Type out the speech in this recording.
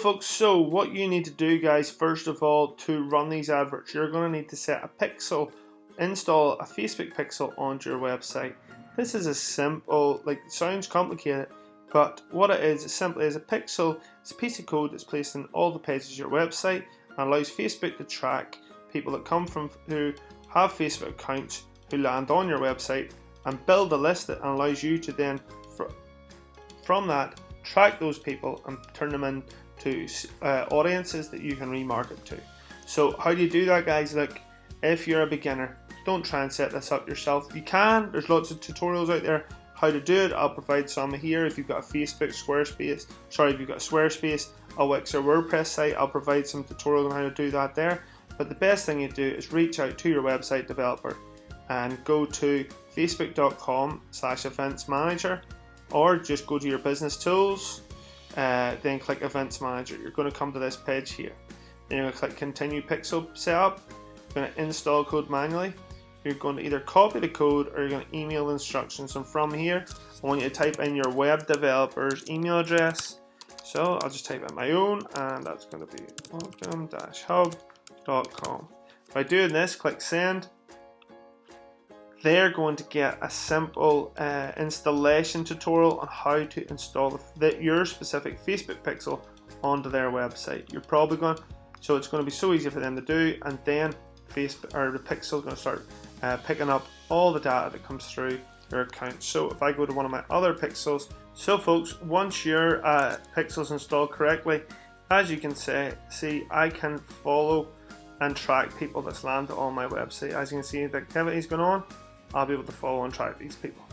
folks, so what you need to do, guys, first of all, to run these adverts, you're going to need to set a pixel, install a Facebook pixel onto your website. This is a simple, it sounds complicated, but what it is simply is a pixel. It's a piece of code that's placed in all the pages of your website and allows Facebook to track people that come from who have Facebook accounts who land on your website and build a list that allows you to then from that track those people and turn them into audiences that you can remarket to. So how do you do that, guys? Look, if you're a beginner, don't try and set this up yourself. You can, there's lots of tutorials out there how to do it. I'll provide some here. If you've got a Facebook, Squarespace, if you've got a Squarespace, a Wix or WordPress site, I'll provide some tutorials on how to do that there. But the best thing you do is reach out to your website developer and go to facebook.com/events manager, or just go to your business tools, then click events manager. You're going to come to this page here. Then you're going to click continue pixel setup. You're going to install code manually. You're going to either copy the code or you're going to email the instructions. And from here, I want you to type in your web developer's email address. So I'll just type in my own, and that's going to be welcome-hub.com. By doing this, click send. They're going to get a simple installation tutorial on how to install your specific Facebook pixel onto their website. You're probably going, so it's going to be so easy for them to do, and then Facebook or the pixel is going to start picking up all the data that comes through your account. So if I go to one of my other pixels, so folks, once your pixel's installed correctly, as you can see, I can follow and track people that's landed on my website. As you can see, the activity's going on. I'll be able to follow and track these people.